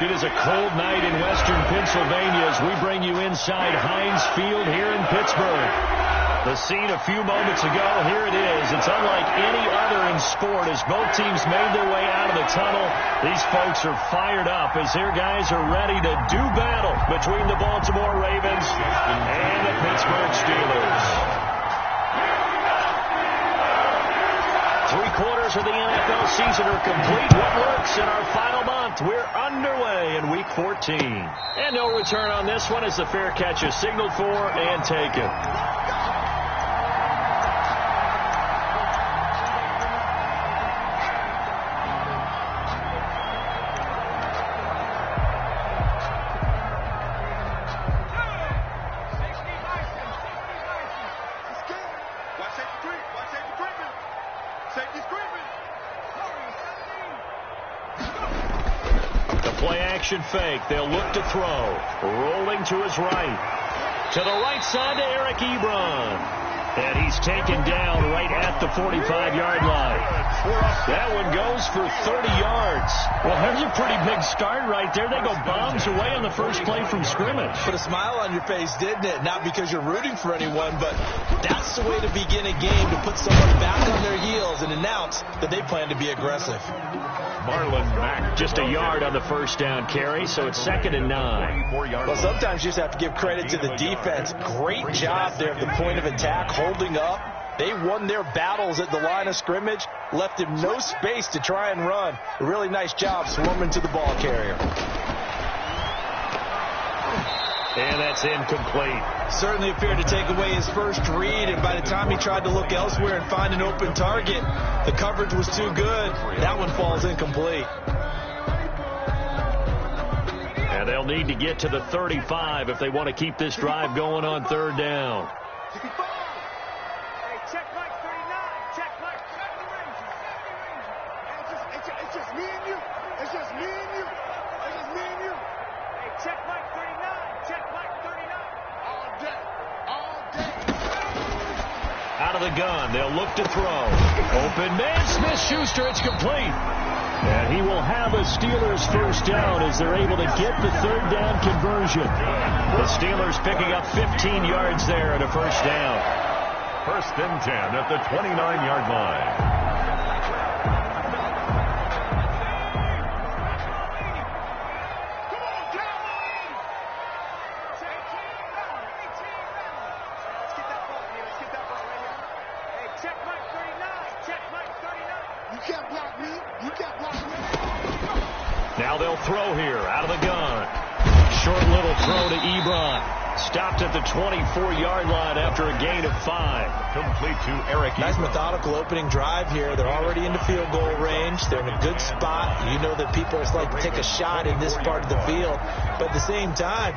It is a cold night in western Pennsylvania as we bring you inside Heinz Field here in Pittsburgh. The scene a few moments ago, here it is. It's unlike any other in sport as both teams made their way out of the tunnel. These folks are fired up as their guys are ready to do battle between the Baltimore Ravens and the Pittsburgh Steelers. 3/4 of the NFL season are complete. What works in our final month? We're underway in Week 14. And no return on this one as the fair catch is signaled for and taken. Fake. They'll look to throw. Rolling to his right. To the right side to Eric Ebron. And he's taken down right at the 45-yard line. That one goes for 30 yards. Well, there's a pretty big start right there. They go bombs away on the first play from scrimmage. Put a smile on your face, didn't it? Not because you're rooting for anyone, but that's the way to begin a game, to put someone back on their heels and announce that they plan to be aggressive. Marlon Mack just a yard on the first down carry, so it's 2nd and 9. Well, sometimes you just have to give credit to the defense. Great job there at the point of attack, holding up. They won their battles at the line of scrimmage, left him no space to try and run. A really nice job swarming to the ball carrier. And that's incomplete. Certainly appeared to take away his first read, and by the time he tried to look elsewhere and find an open target, the coverage was too good. That one falls incomplete. And they'll need to get to the 35 if they want to keep this drive going on 3rd down. Out of the gun, they'll look to throw. Open man, Smith-Schuster, it's complete. And he will have a Steelers first down as they're able to get the 3rd down conversion. The Steelers picking up 15 yards there and a first down. 1st and 10 at the 29-yard line. Now they'll throw here out of the gun. Short little throw to Ebron. Stopped at the 24-yard line after a gain of 5. Complete to Eric Ebron. Nice methodical opening drive here. They're already into field goal range. They're in a good spot. You know that people just like to take a shot in this part of the field. But at the same time,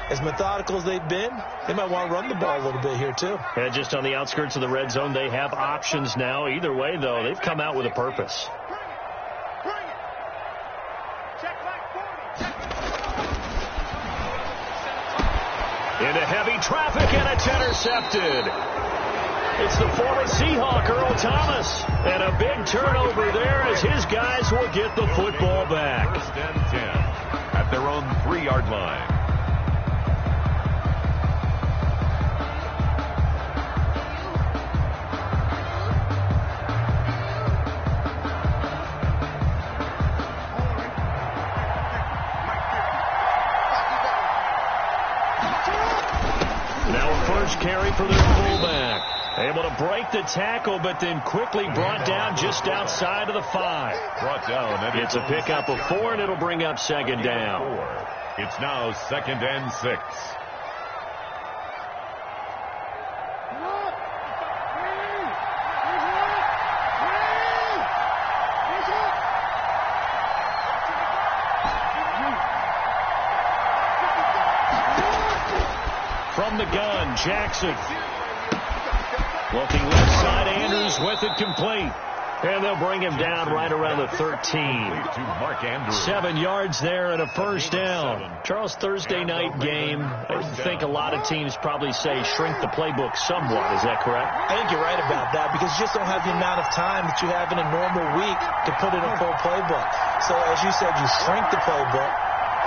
as methodical as they've been, they might want to run the ball a little bit here too. And just on the outskirts of the red zone, they have options now. Either way, though, they've come out with a purpose. Into heavy traffic, and it's intercepted. It's the former Seahawk, Earl Thomas. And a big turnover there as his guys will get the football back. 1st and 10 at their own 3-yard line. Carry for their fullback. Able to break the tackle, but then quickly brought down just outside of the 5. Brought down. It's a pickup of 4, and it'll bring up 2nd down. It's now 2nd and 6. From the gun, Jackson. Looking left side, Andrews with it complete. And they'll bring him down right around the 13. 7 yards there and a first down. Charles, Thursday night game, I think a lot of teams probably say shrink the playbook somewhat. Is that correct? I think you're right about that because you just don't have the amount of time that you have in a normal week to put in a full playbook. So as you said, you shrink the playbook.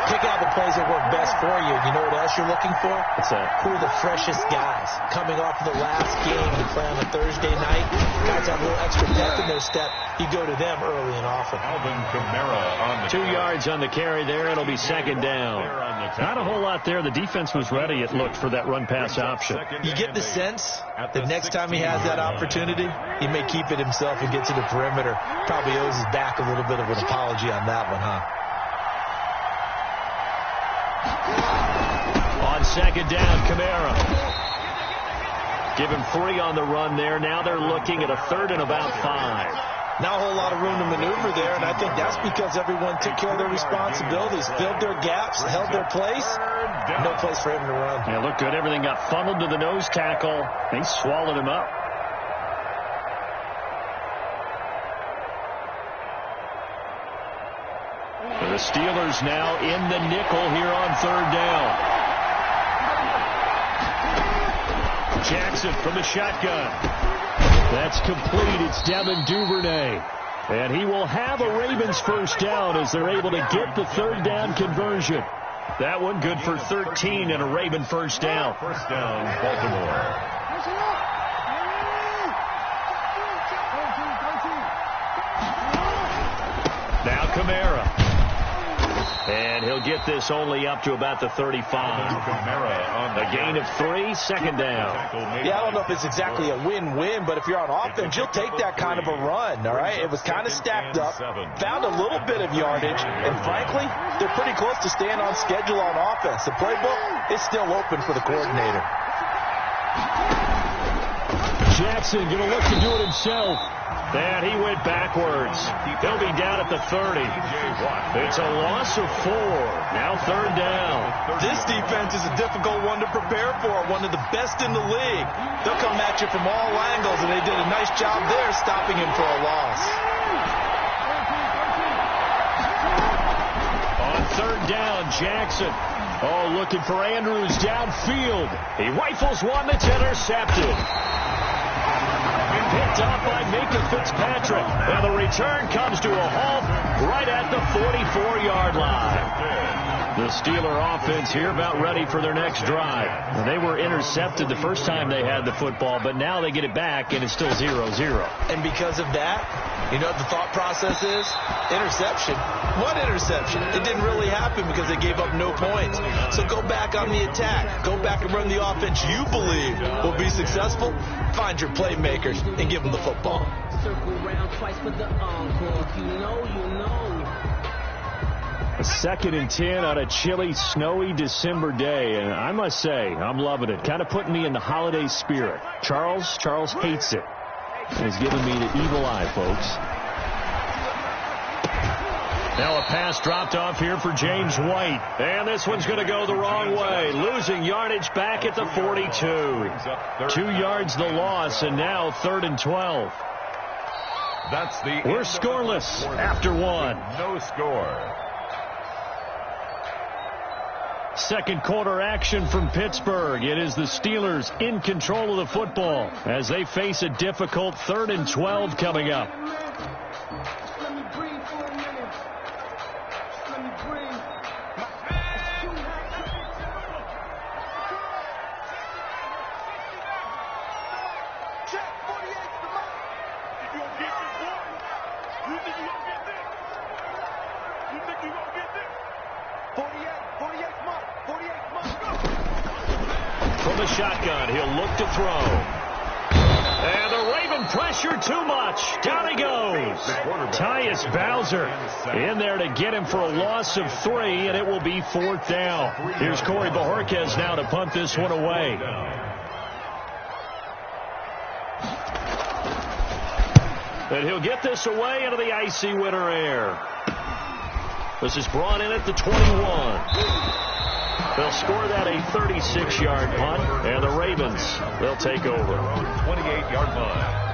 Pick out the plays that work best for you. You know what else you're looking for? What's that? Who are the freshest guys coming off of the last game to play on a Thursday night? Guys have a little extra pep in their step. You go to them early and often. Alvin Kamara on the 2 yards on the carry there. It'll be second down. Not a whole lot there. The defense was ready, it looked, for that run-pass option. You get the sense that next time he has that opportunity, he may keep it himself and get to the perimeter. Probably owes his back a little bit of an apology on that one, huh? On second down, Kamara. Give him 3 on the run there. Now they're looking at a third and about 5. Not a whole lot of room to maneuver there, and I think that's because everyone took care of their responsibilities, filled their gaps, held their place. No place for him to run. Yeah, looked good. Everything got funneled to the nose tackle. They swallowed him up. The Steelers now in the nickel here on third down. Jackson from the shotgun. That's complete. It's Devin Duvernay. And he will have a Ravens first down as they're able to get the third down conversion. That one good for 13 and a Raven first down. First down, Baltimore. Now Kamara. And he'll get this only up to about the 35. A gain of 3, second down. Yeah, I don't know if it's exactly a win-win, but if you're on offense, you'll take that kind of a run, all right? It was kind of stacked up, found a little bit of yardage, and frankly, they're pretty close to staying on schedule on offense. The playbook is still open for the coordinator. Jackson going to look to do it himself. And he went backwards. He'll be down at the 30. It's a loss of 4. Now third down. This defense is a difficult one to prepare for, one of the best in the league. They'll come at you from all angles, and they did a nice job there stopping him for a loss. On third down, Jackson. Oh, looking for Andrews downfield. He rifles one that's intercepted. Picked up by Minka Fitzpatrick. And the return comes to a halt right at the 44-yard line. The Steeler offense here about ready for their next drive. And they were intercepted the first time they had the football, but now they get it back, and it's still 0-0. And because of that, you know what the thought process is? Interception. What interception? It didn't really happen because they gave up no points. So go back on the attack. Go back and run the offense you believe will be successful. Find your playmakers and give them the football. Circle around twice for the encore. You know. A 2nd and 10 on a chilly, snowy December day. And I must say, I'm loving it. Kind of putting me in the holiday spirit. Charles hates it. He's giving me the evil eye, folks. Now a pass dropped off here for James White. And this one's going to go the wrong way. Losing yardage back at the 42. 2 yards the loss, and now 3rd and 12. We're scoreless after 1. No score. Second quarter action from Pittsburgh. It is the Steelers in control of the football as they face a difficult 3rd and 12 coming up. From the shotgun, he'll look to throw. And the Raven pressure too much. Down he goes. Tyus Bowser in there to get him for a loss of 3, and it will be 4th down. Here's Corey Bojorquez now to punt this one away. And he'll get this away into the icy winter air. This is brought in at the 21. They'll score that a 36-yard punt, and the Ravens, they'll take over. 28-yard line.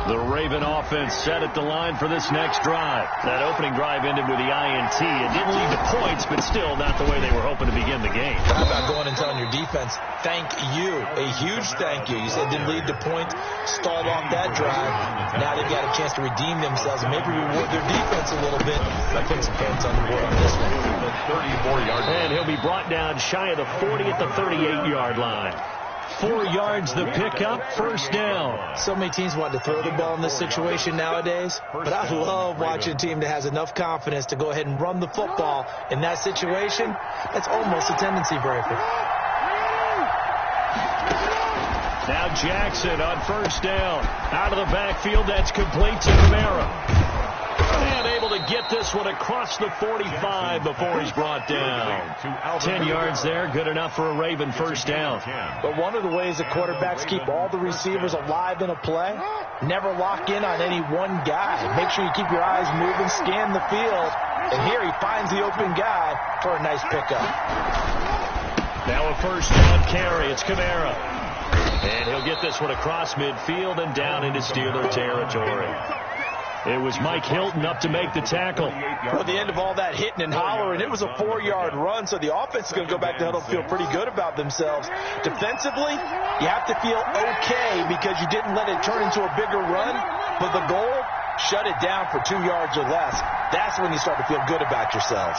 The Raven offense set at the line for this next drive. That opening drive ended with the INT. It didn't lead to points, but still not the way they were hoping to begin the game. How about going and telling your defense, thank you, a huge thank you. You said it didn't lead to points, stalled off that drive. Now they've got a chance to redeem themselves and maybe reward their defense a little bit by putting some points on the board on this one. And he'll be brought down shy of the 40 at the 38-yard line. 4 yards the pickup, first down. So many teams want to throw the ball in this situation nowadays, but I love watching a team that has enough confidence to go ahead and run the football in that situation. That's almost a tendency breaker. Now Jackson on first down. Out of the backfield, that's complete to Kamara. And able to get this one across the 45 before he's brought down. 10 yards there, good enough for a Raven first down. But one of the ways that quarterbacks keep all the receivers alive in a play, never lock in on any one guy. Make sure you keep your eyes moving, scan the field, and here he finds the open guy for a nice pickup. Now a first down carry, it's Kamara. And he'll get this one across midfield and down into Steeler territory. It was Mike Hilton up to make the tackle. Well, at the end of all that hitting and hollering, it was a 4-yard run, so the offense is going to go back to huddle and feel pretty good about themselves. Defensively, you have to feel okay because you didn't let it turn into a bigger run, but the goal, shut it down for 2 yards or less. That's when you start to feel good about yourselves.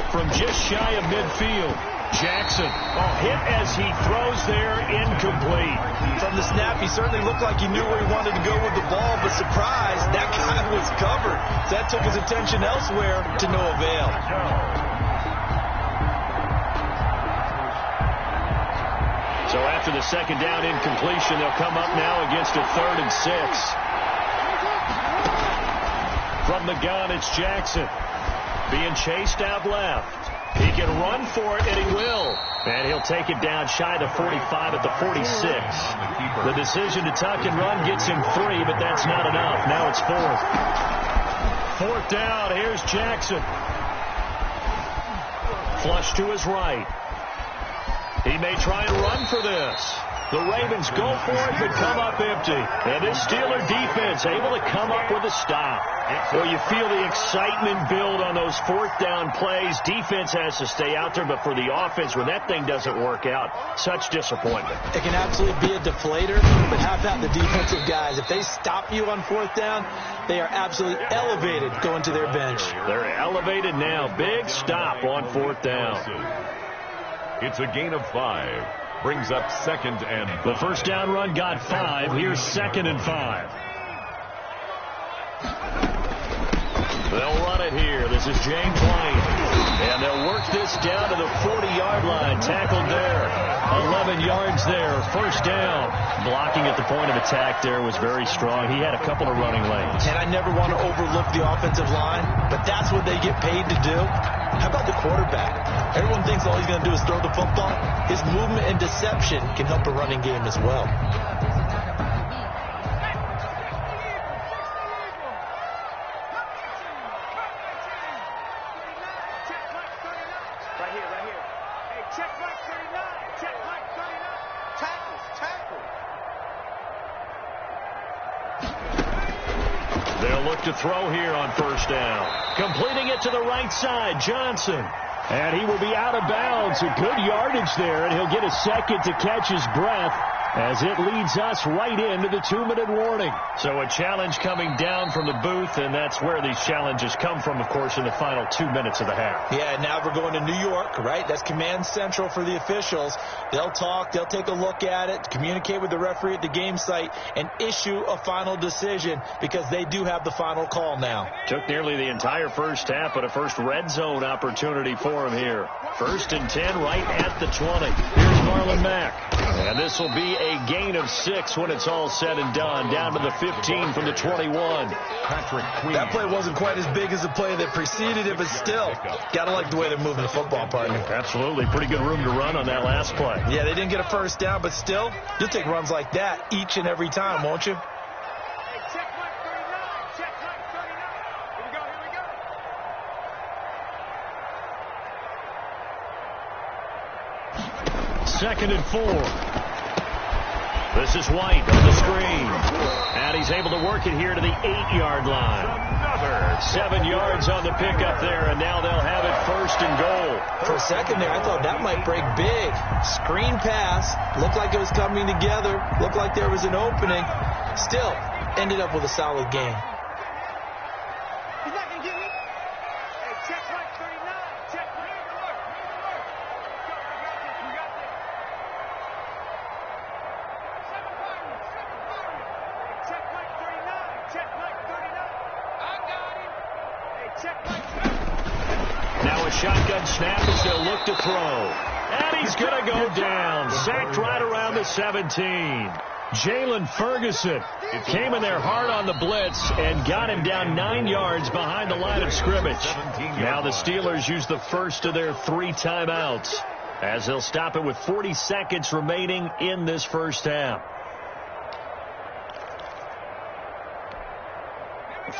From just shy of midfield, Jackson, hit as he throws there, incomplete. From the snap, he certainly looked like he knew where he wanted to go with the ball, but surprise, that guy was covered. So that took his attention elsewhere to no avail. So after the second down incompletion, they'll come up now against a 3rd and 6. From the gun, it's Jackson. Being chased out left. He can run for it, and he will. And he'll take it down shy of the 45 at the 46. The decision to tuck and run gets him 3, but that's not enough. Now it's 4th. 4th down. Here's Jackson. Flush to his right. He may try and run for this. The Ravens go for it, but come up empty. And this Steeler defense able to come up with a stop. Well, you feel the excitement build on those 4th down plays. Defense has to stay out there, but for the offense, when that thing doesn't work out, such disappointment. It can absolutely be a deflator, but how about the defensive guys? If they stop you on 4th down, they are absolutely elevated going to their bench. They're elevated now. Big stop on 4th down. It's a gain of 5. Brings up 2nd and 5. The first down run got 5. Here's 2nd and 5. They'll run it here. This is James White. And they'll work this down to the 40-yard line. Tackled there. 11 yards there. First down. Blocking at the point of attack there was very strong. He had a couple of running lanes. And I never want to overlook the offensive line, but that's what they get paid to do. How about the quarterback? Everyone thinks all he's going to do is throw the football. His movement and deception can help a running game as well. Right here. Hey, check Mike 39. Check Mike 39. Tackle. They'll look to throw here on first down. Completing it to the right side, Johnson. And he will be out of bounds. A good yardage there, and he'll get a second to catch his breath as it leads us right into the 2-minute warning. So a challenge coming down from the booth, and that's where these challenges come from, of course, in the final 2 minutes of the half. Yeah, now we're going to New York, right? That's command central for the officials. They'll talk, they'll take a look at it, communicate with the referee at the game site, and issue a final decision because they do have the final call now. Took nearly the entire first half, but a first red zone opportunity for him here. 1st and 10 right at the 20. Here's Marlon Mack. And this will be a gain of 6 when it's all said and done. Down to the 15 from the 21. That play wasn't quite as big as the play that preceded it, but still, got to like the way they're moving the football, partner. Absolutely. Pretty good room to run on that last play. Yeah, they didn't get a first down, but still, you'll take runs like that each and every time, won't you? Hey, check Mike 39. Check Mike 39. Here we go. 2nd and 4. This is White on the screen. And he's able to work it here to the 8-yard line. Another 7 yards on the pickup there, and now they'll have it 1st and goal. For a second there, I thought that might break big. Screen pass. Looked like it was coming together. Looked like there was an opening. Still, ended up with a solid game. He's not going to get me. Hey, check right 39. Check right. You got this. Check right 39. Check right 39. I got him. Hey, check right 39. Now a shotgun snap as they'll look to throw. And he's going to go down. Sacked right around the 17. Jalen Ferguson came in there hard on the blitz and got him down 9 yards behind the line of scrimmage. Now the Steelers use the first of their 3 timeouts as they'll stop it with 40 seconds remaining in this first half.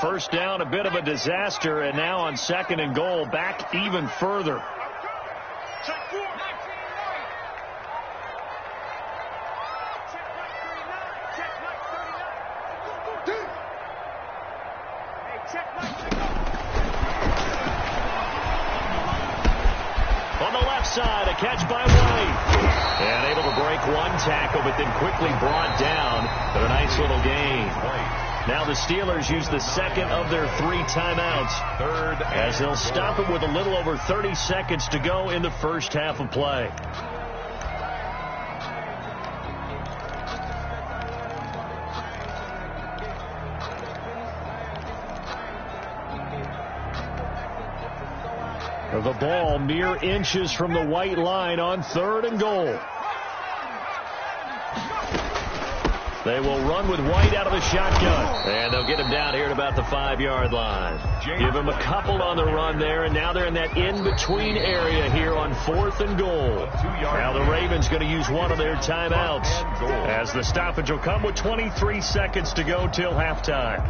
First down, a bit of a disaster, and now on 2nd and goal, back even further. Check 4. On the left side, a catch by White. And able to break one tackle, but then quickly brought down for a nice little gain. Now the Steelers use the 2nd of their 3 timeouts. 3rd, as they'll stop it with a little over 30 seconds to go in the first half of play. The ball mere inches from the white line on 3rd and goal. They will run with White out of the shotgun. And they'll get him down here at about the 5-yard line. Give him a couple on the run there, and now they're in that in-between area here on 4th and goal. Now the Ravens going to use one of their timeouts as the stoppage will come with 23 seconds to go till halftime.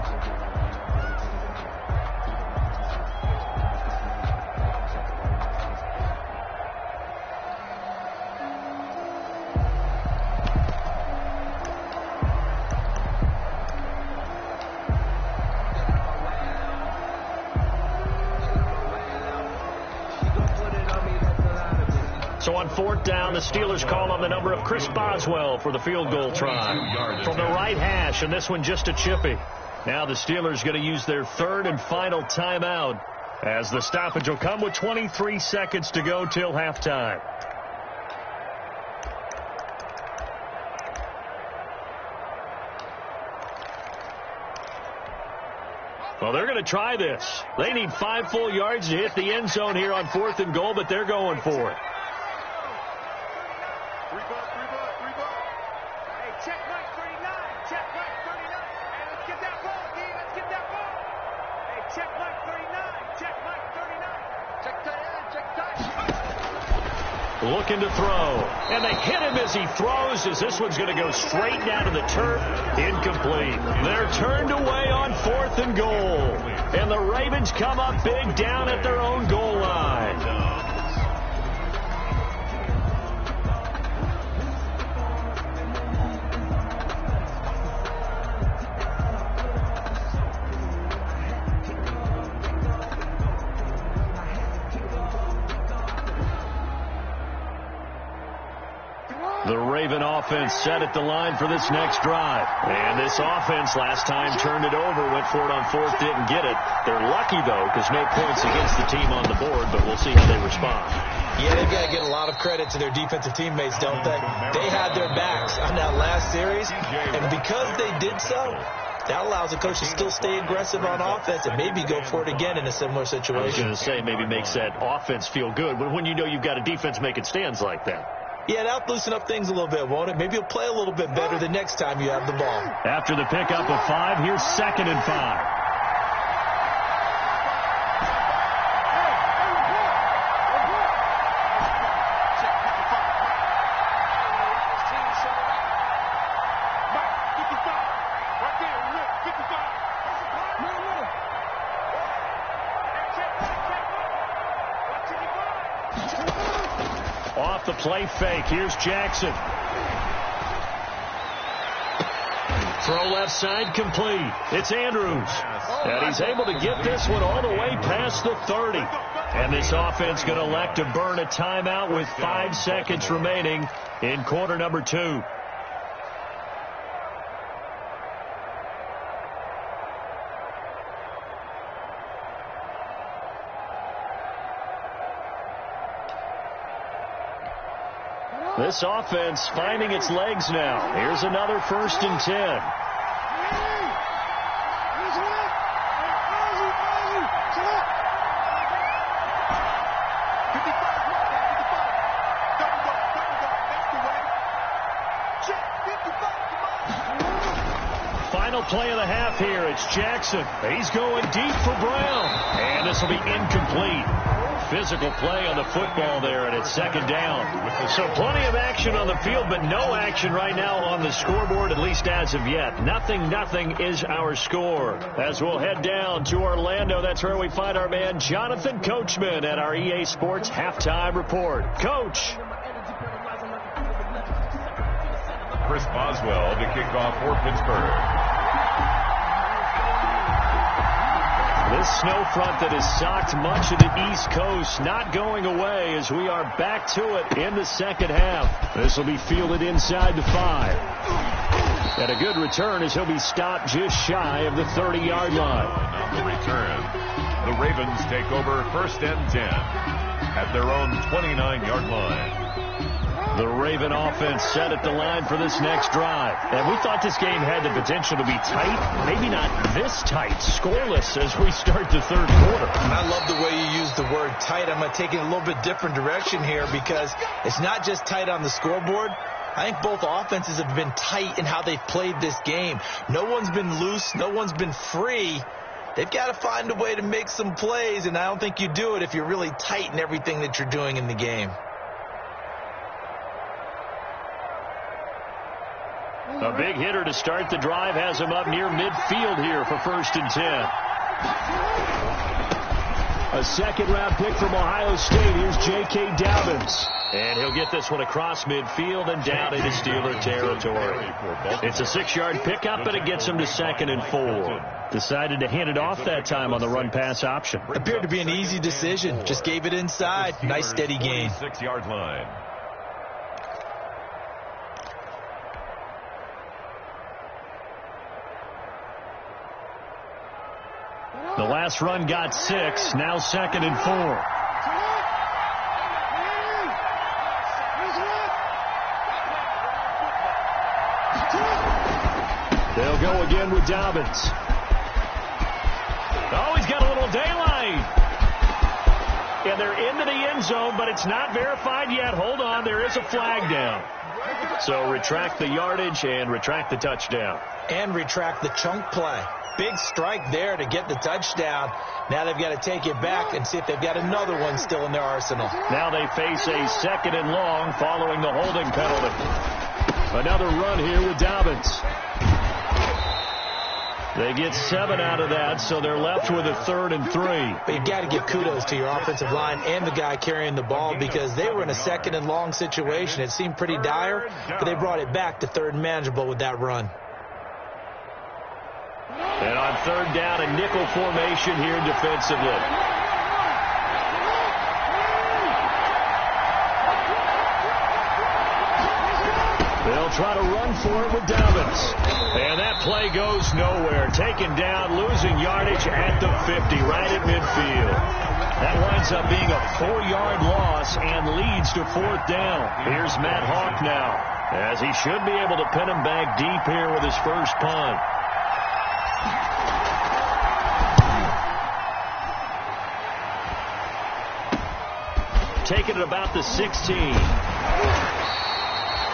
So on 4th down, the Steelers call on the number of Chris Boswell for the field goal try. From the right hash, and this one just a chippy. Now the Steelers going to use their 3rd and final timeout as the stoppage will come with 23 seconds to go till halftime. Well, they're going to try this. They need 5 full yards to hit the end zone here on 4th and goal, but they're going for it. Hey, check right 39. Check right 39. Hey, let's get that ball, D. Let's get that ball. Hey, check right 39. Check right 39. Check tight end. Check tight. Looking to throw. And they hit him as he throws, as this one's going to go straight down to the turf. Incomplete. They're turned away on 4th and goal. And the Ravens come up big down at their own goal line. The Raven offense set at the line for this next drive. And this offense last time turned it over, went for it on 4th, didn't get it. They're lucky, though, because no points against the team on the board, but we'll see how they respond. Yeah, they've got to get a lot of credit to their defensive teammates, don't they? They had their backs on that last series, and because they did so, that allows the coach to still stay aggressive on offense and maybe go for it again in a similar situation. I was going to say, maybe makes that offense feel good when you know you've got a defense making stands like that. Yeah, that'll loosen up things a little bit, won't it? Maybe you'll play a little bit better the next time you have the ball. After the pickup of 5, here's 2nd and 5. Off the play fake, here's Jackson. Throw left side complete. It's Andrews. And he's able to get this one all the way past the 30. And this offense going to elect to burn a timeout with 5 seconds remaining in quarter number 2. This offense finding its legs now. Here's another 1st and 10. Final play of the half here. It's Jackson. He's going deep for Brown. And this will be incomplete. Physical play on the football there, and it's 2nd down. So plenty of action on the field, but no action right now on the scoreboard, at least as of yet. Nothing is our score. As we'll head down to Orlando, that's where we find our man Jonathan Coachman at our EA Sports Halftime Report. Coach. Chris Boswell to kick off for Pittsburgh. This snow front that has socked much of the East Coast not going away as we are back to it in the 2nd half. This will be fielded inside the 5. And a good return as he'll be stopped just shy of the 30-yard line. On the return, the Ravens take over 1st and 10 at their own 29-yard line. The Raven offense set at the line for this next drive. And we thought this game had the potential to be tight. Maybe not this tight, scoreless as we start the 3rd quarter. And I love the way you use the word tight. I'm going to take it a little bit different direction here because it's not just tight on the scoreboard. I think both offenses have been tight in how they've played this game. No one's been loose. No one's been free. They've got to find a way to make some plays, and I don't think you do it if you're really tight in everything that you're doing in the game. A big hitter to start the drive has him up near midfield here for 1st and 10. A 2nd-round pick from Ohio State. Here's J.K. Dobbins. And he'll get this one across midfield and down into Steeler territory. It's a 6-yard pickup, and it gets him to 2nd and 4. Decided to hand it off that time on the run-pass option. Appeared to be an easy decision. Just gave it inside. Nice, steady gain. 6-yard line. The last run got 6, now 2nd and 4. They'll go again with Dobbins. Oh, he's got a little daylight. And they're into the end zone, but it's not verified yet. Hold on, there is a flag down. So retract the yardage and retract the touchdown. And retract the chunk play. Big strike there to get the touchdown. Now they've got to take it back and see if they've got another one still in their arsenal. Now they face a 2nd and long following the holding penalty. Another run here with Dobbins. They get 7 out of that, so they're left with a 3rd and 3. But you've got to give kudos to your offensive line and the guy carrying the ball because they were in a 2nd and long situation. It seemed pretty dire, but they brought it back to 3rd and manageable with that run. And on 3rd down, a nickel formation here defensively. They'll try to run for it with Dobbins. And that play goes nowhere. Taken down, losing yardage at the 50, right at midfield. That winds up being a 4-yard loss and leads to 4th down. Here's Matt Hawk now, as he should be able to pin him back deep here with his first punt. Taking it about the 16.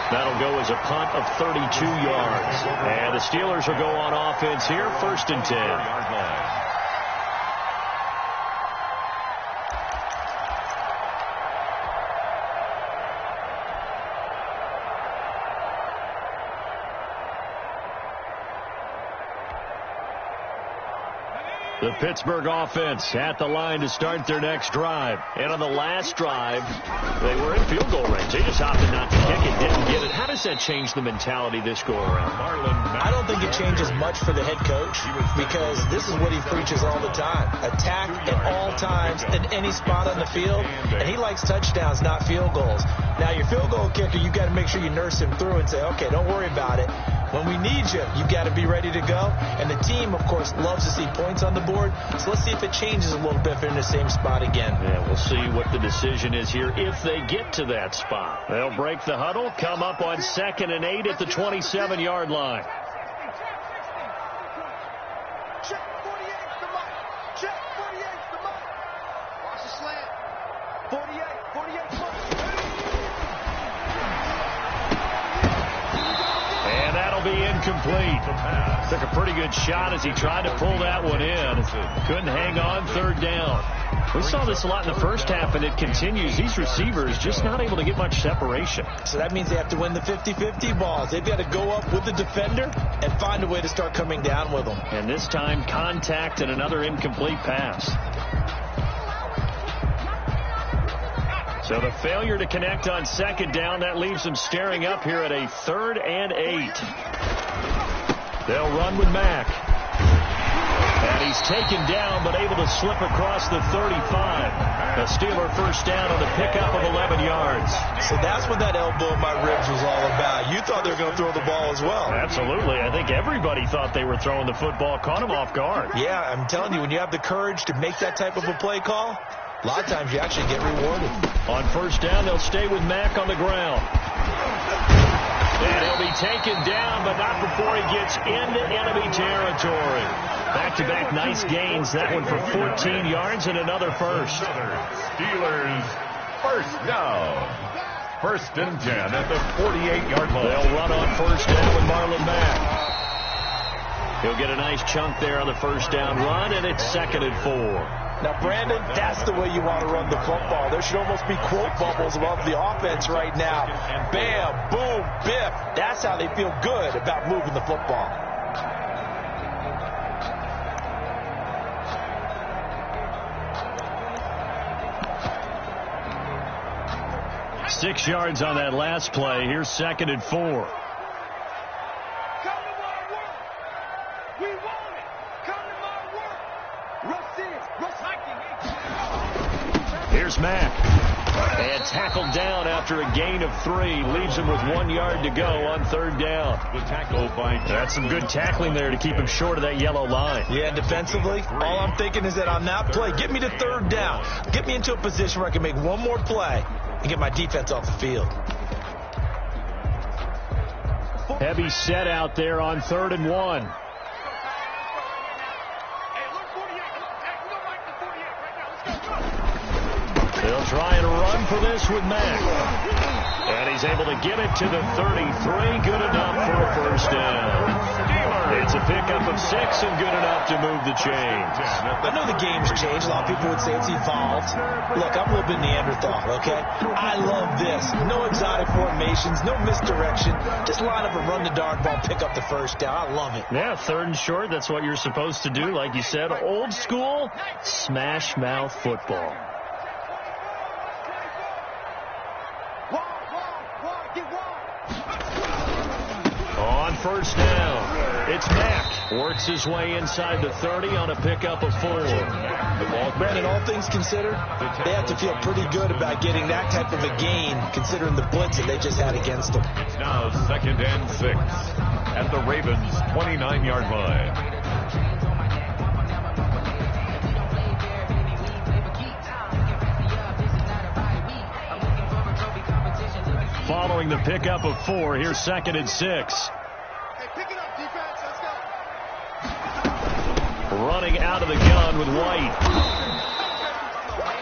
That'll go as a punt of 32 yards. And the Steelers will go on offense here, 1st and 10. The Pittsburgh offense at the line to start their next drive. And on the last drive, they were in field goal range. They just opted not to kick it, didn't get it. How does that change the mentality this go-around? I don't think it changes much for the head coach because this is what he preaches all the time. Attack at all times in any spot on the field, and he likes touchdowns, not field goals. Now, your field goal kicker, you've got to make sure you nurse him through and say, okay, don't worry about it. When we need you, you've got to be ready to go. And the team, of course, loves to see points on the board. So let's see if it changes a little bit if they're in the same spot again. Yeah, we'll see what the decision is here if they get to that spot. They'll break the huddle, come up on 2nd and 8 at the 27-yard line. Check 48's the mark. Check 48's the mark. Watch the slant. 48's mark. And that'll be incomplete. Took a pretty good shot as he tried to pull that one in. Couldn't hang on, 3rd down. We saw this a lot in the first half, and it continues. These receivers just not able to get much separation. So that means they have to win the 50-50 balls. They've got to go up with the defender and find a way to start coming down with them. And this time, contact and another incomplete pass. So the failure to connect on 2nd down, that leaves them staring up here at a 3rd and 8. They'll run with Mack. And he's taken down, but able to slip across the 35. A Steeler first down on the pickup of 11 yards. So that's what that elbow in my ribs was all about. You thought they were going to throw the ball as well. Absolutely. I think everybody thought they were throwing the football, caught him off guard. Yeah, I'm telling you, when you have the courage to make that type of a play call, a lot of times you actually get rewarded. On 1st down, they'll stay with Mack on the ground. And he'll be taken down, but not before he gets into enemy territory. Back-to-back nice gains. That one for 14 yards and another first. Steelers first down. 1st and 10 at the 48-yard line. They'll run on 1st down with Marlon Mack. He'll get a nice chunk there on the 1st down run, and it's 2nd and 4. Now, Brandon, that's the way you want to run the football. There should almost be quote bubbles above the offense right now. Bam, boom, biff. That's how they feel good about moving the football. Six yards on that last play. Here's 2nd and 4. Here's Mack. And tackled down after a gain of 3. Leaves him with 1 yard to go on 3rd down. The tackle by That's some good tackling there to keep him short of that yellow line. Yeah, defensively, all I'm thinking is that on that play, get me to 3rd down. Get me into a position where I can make one more play and get my defense off the field. Heavy set out there on 3rd and 1. They'll try and run for this with Mack. And he's able to get it to the 33. Good enough for a first down. It's a pickup of 6 and good enough to move the chains. I know the game's changed. A lot of people would say it's evolved. Look, I'm a little bit Neanderthal, okay? I love this. No exotic formations, no misdirection. Just line up and run the darn ball, pick up the first down. I love it. Yeah, 3rd and short. That's what you're supposed to do. Like you said, old school smash mouth football. On 1st down, it's Mack. Works his way inside the 30 on a pickup of 4. Brandon, all things considered, they have to feel pretty good about getting that type of a gain, considering the blitz that they just had against them. It's now 2nd and 6 at the Ravens' 29-yard line. Following the pickup of 4, here's 2nd and 6. Hey, pick it up, defense. Let's go. Running out of the gun with White.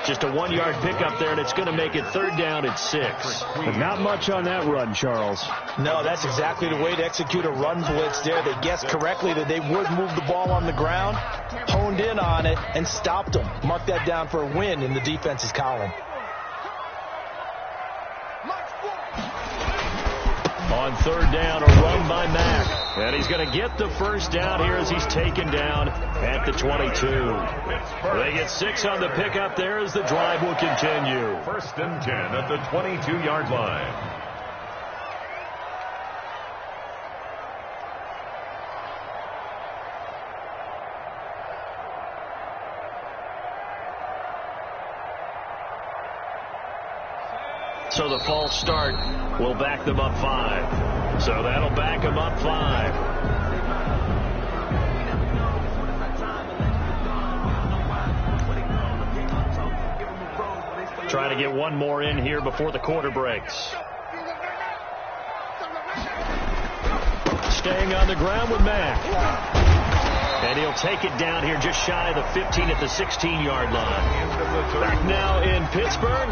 Just a 1 yard pickup there, and it's going to make it 3rd down at 6. But not much on that run, Charles. No, that's exactly the way to execute a run blitz there. They guessed correctly that they would move the ball on the ground, honed in on it, and stopped them. Mark that down for a win in the defense's column. On 3rd down, a run by Mack. And he's going to get the first down here as he's taken down at the 22. They get 6 on the pickup there as the drive will continue. 1st and 10 at the 22-yard line. So the false start will back them up 5. So that'll back them up 5. Trying to get one more in here before the quarter breaks. Staying on the ground with Mack. And he'll take it down here just shy of the 15 at the 16-yard line. Back now in Pittsburgh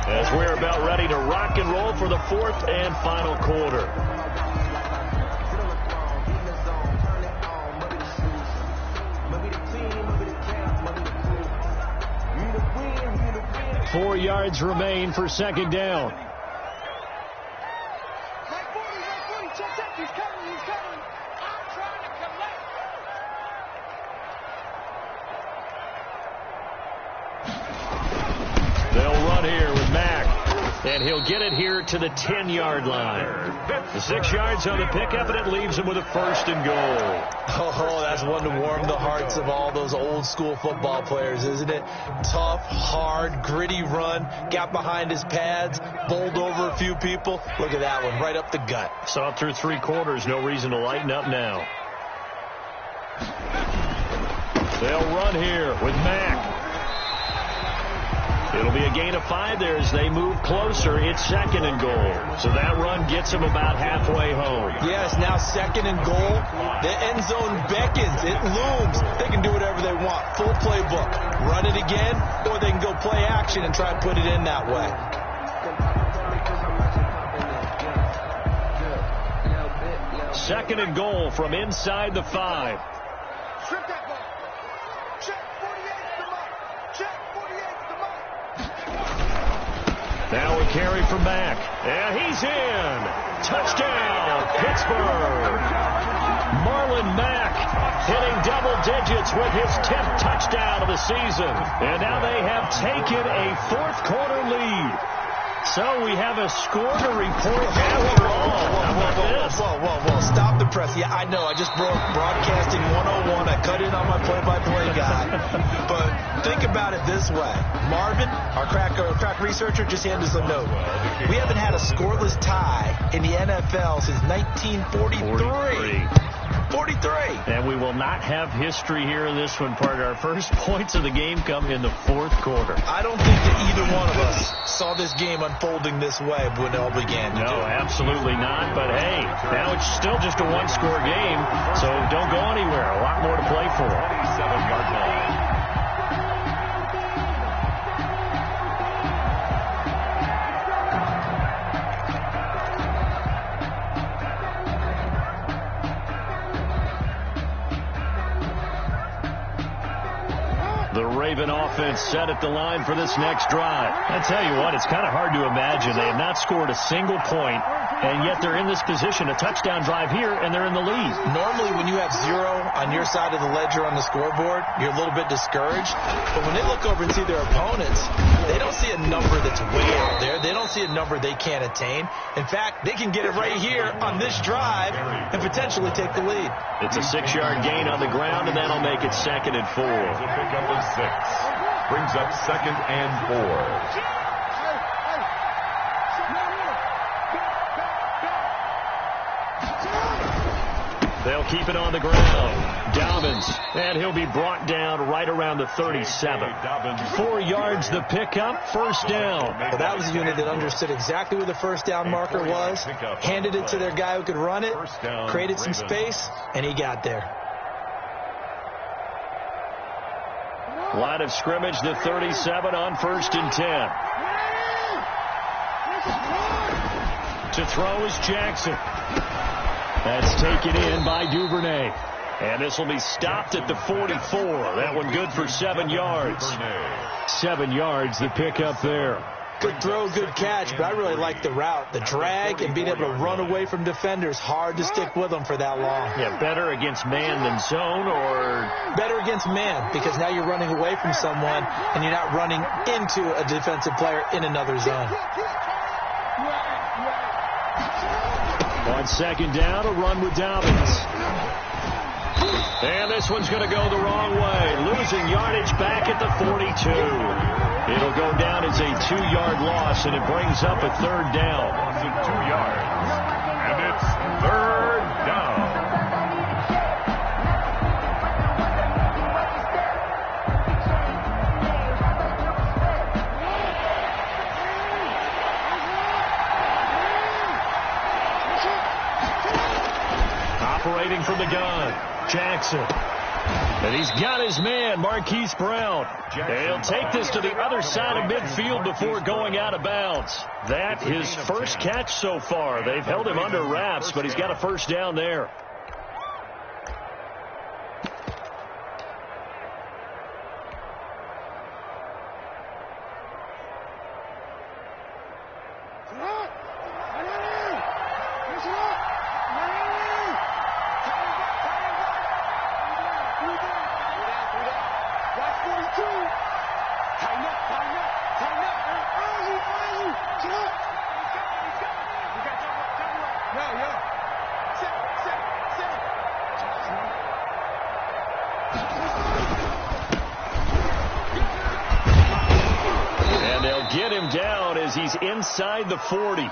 as we're about ready to rock and roll for the 4th and final quarter. Four yards remain for 2nd down. They'll run here with Mack, and he'll get it here to the 10-yard line. The 6 yards on the pickup, and it leaves him with a 1st and goal. Oh, that's one to warm the hearts of all those old-school football players, isn't it? Tough, hard, gritty run, got behind his pads, bowled over a few people. Look at that one, right up the gut. Saw it through 3 quarters, no reason to lighten up now. They'll run here with Mack. It'll be a gain of 5 there as they move closer. It's 2nd and goal. So that run gets them about halfway home. Yes, now 2nd and goal. The end zone beckons. It looms. They can do whatever they want. Full playbook. Run it again, or they can go play action and try and put it in that way. Second and goal from inside the 5. Strip that ball. Check 48's the mark. Check 48's the mark. Now a carry from Mack. And he's in. Touchdown, Pittsburgh. Marlon Mack hitting double digits with his 10th touchdown of the season. And now they have taken a 4th quarter lead. So we have a score to report after all. How about this? Whoa. Stop the press. Yeah, I know. I just broke broadcasting 101. I cut in on my play-by-play guy. But think about it this way. Marvin, our crack researcher, just handed us a note. We haven't had a scoreless tie in the NFL since 1943. 43. And we will not have history here in this one, partner. Our first points of the game come in the 4th quarter. I don't think that either one of us saw this game unfolding this way when it all began. No, absolutely not. But, hey, now it's still just a 1-score game, so don't go anywhere. A lot more to play for. 27-yard line. The Raven offense set at the line for this next drive. I tell you what, it's kind of hard to imagine. They have not scored a single point, and yet they're in this position, a touchdown drive here, and they're in the lead. Normally, when you have 0 on your side of the ledger on the scoreboard, you're a little bit discouraged. But when they look over and see their opponents, they don't see a number that's way out there. They don't see a number they can't attain. In fact, they can get it right here on this drive and potentially take the lead. It's a 6-yard gain on the ground, and that'll make it 2nd and 4. Pick up a 6. Brings up 2nd and 4. They'll keep it on the ground. Dobbins, and he'll be brought down right around the 37. 4 yards the pickup, 1st down. Well, that was a unit that understood exactly where the 1st down marker was, handed it to their guy who could run it, created some space, and he got there. Line of scrimmage, the 37 on 1st and 10. To throw is Jackson. That's taken in by Duvernay. And this will be stopped at the 44. That one good for 7 yards. 7 yards the pick up there. Good throw, good catch, but I really like the route. The drag and being able to run away from defenders, hard to stick with them for that long. Yeah, better against man than zone, or? Better against man, because now you're running away from someone and you're not running into a defensive player in another zone. On second down, a run with Dobbins. And this one's going to go the wrong way. Losing yardage back at the 42. It'll go down as a 2-yard loss, and it brings up a third down. Loss of 2 yards. And it's third down. Operating from the gun, Jackson. And he's got his man, Marquise Brown. They'll take this to the other side of midfield before going out of bounds. That his first catch so far. They've held him under wraps, but he's got a first down there. Inside the 40.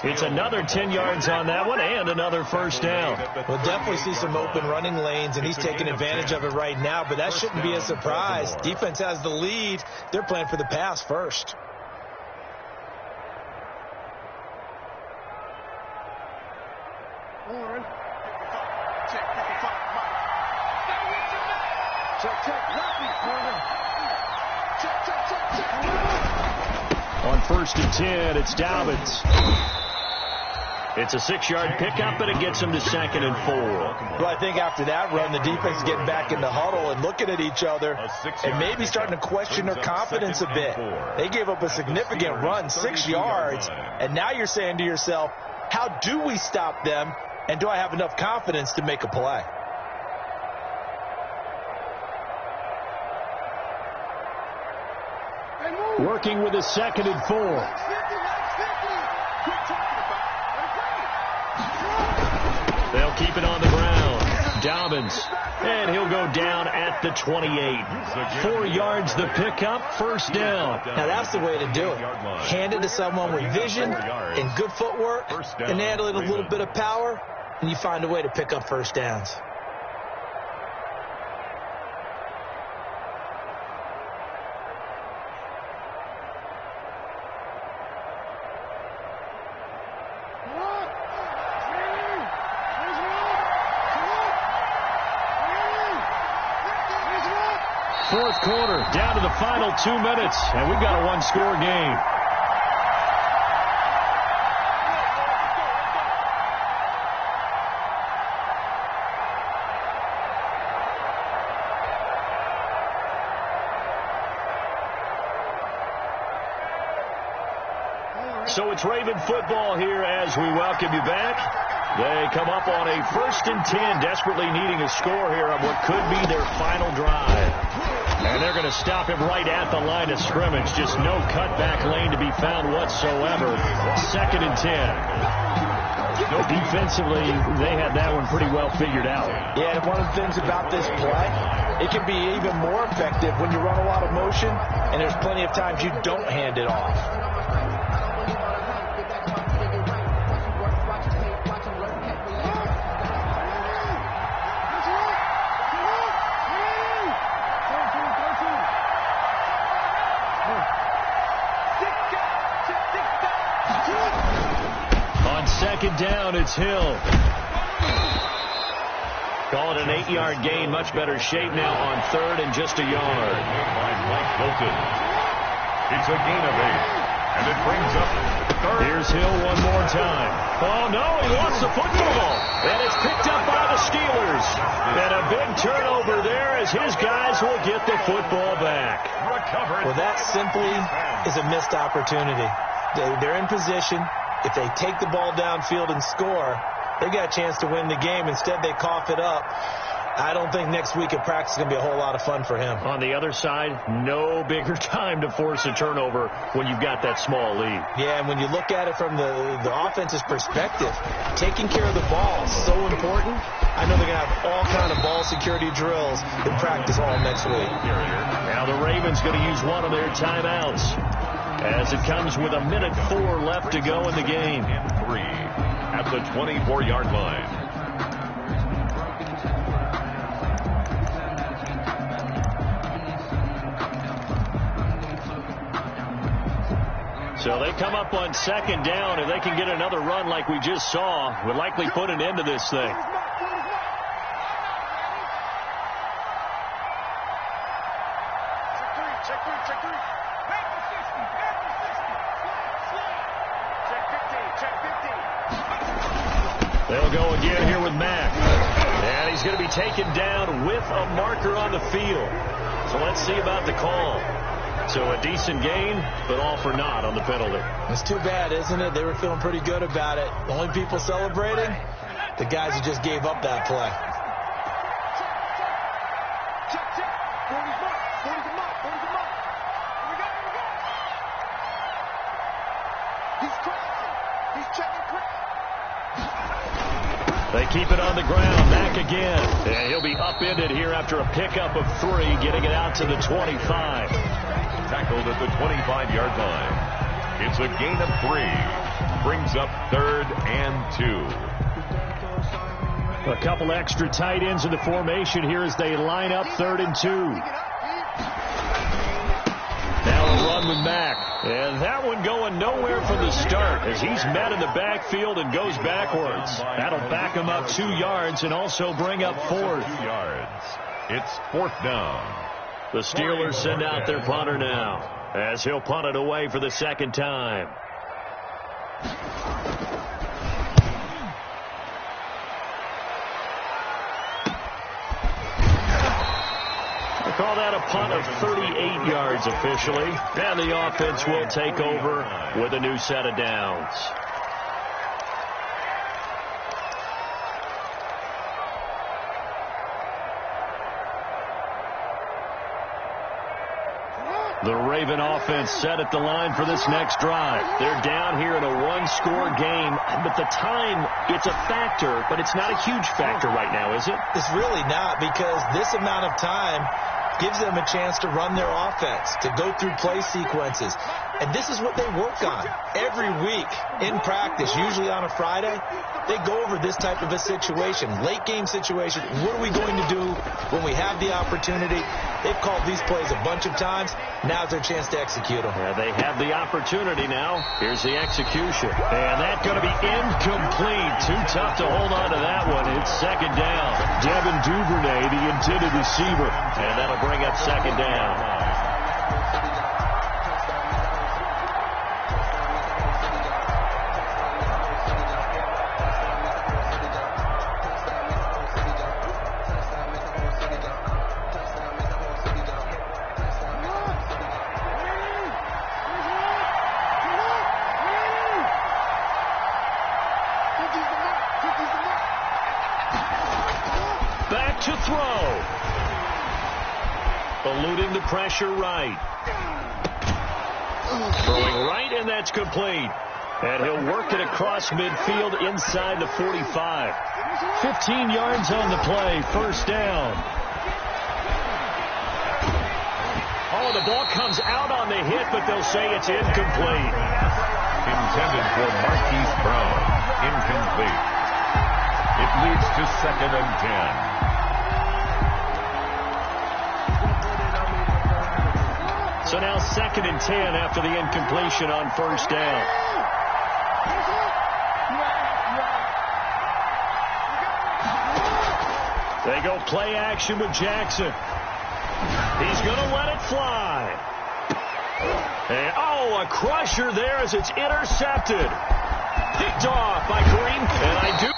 It's another 10 yards on that one and another first down. We'll definitely see some open running lanes, and he's taking advantage of it right now, but that shouldn't be a surprise. Defense has the lead. They're playing for the pass first. On first and 10, it's Dobbins. It's a 6-yard pickup, and it gets him to second and 4. Well, I think after that run, the defense is getting back in the huddle and looking at each other and maybe starting to question their confidence a bit. They gave up a significant run, 6 yards, and now you're saying to yourself, how do we stop them, and do I have enough confidence to make a play? Working with a second and 4. They'll keep it on the ground. Dobbins. And he'll go down at the 28. 4 yards the pickup, first down. Now that's the way to do it. Hand it to someone with vision and good footwork and add a little bit of power, and you find a way to pick up first downs. Fourth quarter, down to the final 2 minutes, and we've got a one-score game. So it's Raven football here as we welcome you back. They come up on a first and 10, desperately needing a score here on what could be their final drive. And they're going to stop him right at the line of scrimmage. Just no cutback lane to be found whatsoever. Second and 10. Defensively, they had that one pretty well figured out. Yeah, and one of the things about this play, it can be even more effective when you run a lot of motion, and there's plenty of times you don't hand it off. Down, it's Hill. Call it an 8-yard gain. Much better shape now on third and just a yard. It's a gain of 8. And it brings up third. Here's Hill one more time. Oh, no, he lost the football. And it's picked up by the Steelers. And a big turnover there as as his guys will get the football back. Well, that simply is a missed opportunity. They're in position. If they take the ball downfield and score, they got a chance to win the game. Instead, they cough it up. I don't think next week at practice is going to be a whole lot of fun for him. On the other side, no bigger time to force a turnover when you've got that small lead. Yeah, and when you look at it from the offense's perspective, taking care of the ball is so important. I know they're going to have all kind of ball security drills in practice all next week. Now the Ravens going to use one of their timeouts as it comes with 1:04 left to go in the game. 3 at the 24-yard line. So they come up on second down. If they can get another run like we just saw, would likely put an end to this thing. They'll go again here with Mack. And he's going to be taken down with a marker on the field. So let's see about the call. So a decent gain, but all for naught on the penalty. It's too bad, isn't it? They were feeling pretty good about it. The only people celebrating, the guys who just gave up that play. They keep it on the ground. Mack again. And he'll be upended here after a pickup of 3, getting it out to the 25. Tackled at the 25-yard line. It's a gain of 3. Brings up 3rd and 2. A couple extra tight ends in the formation here as they line up 3rd and 2. Now a run with Mack. And that one going nowhere from the start as he's met in the backfield and goes backwards. That'll back him up 2 yards and also bring up 4th. 2 yards. It's 4th down. The Steelers send out their punter now as he'll punt it away for the second time. They call that a punt of 38 yards officially. And the offense will take over with a new set of downs. The Raven offense set at the line for this next drive. They're down here in a 1-score game, but the time, it's a factor, but it's not a huge factor right now, is it? It's really not, because this amount of time gives them a chance to run their offense, to go through play sequences. And this is what they work on every week in practice, usually on a Friday. They go over this type of a situation, late game situation. What are we going to do when we have the opportunity? They've called these plays a bunch of times. Now's their chance to execute them. Yeah, they have the opportunity now. Here's the execution. And that's going to be incomplete. Too tough to hold on to that one. It's second down. Devin Duvernay, the intended receiver. And that'll bring up second down. To throw. Eluding the pressure right. Throwing right, and that's complete. And he'll work it across midfield inside the 45. 15 yards on the play. First down. Oh, the ball comes out on the hit, but they'll say it's incomplete. Intended for Marquise Brown. Incomplete. It leads to 2nd and 10. So now 2nd and 10 after the incompletion on first down. They go play action with Jackson. He's going to let it fly. And, a crusher there as it's intercepted. Picked off by Kareem. And I do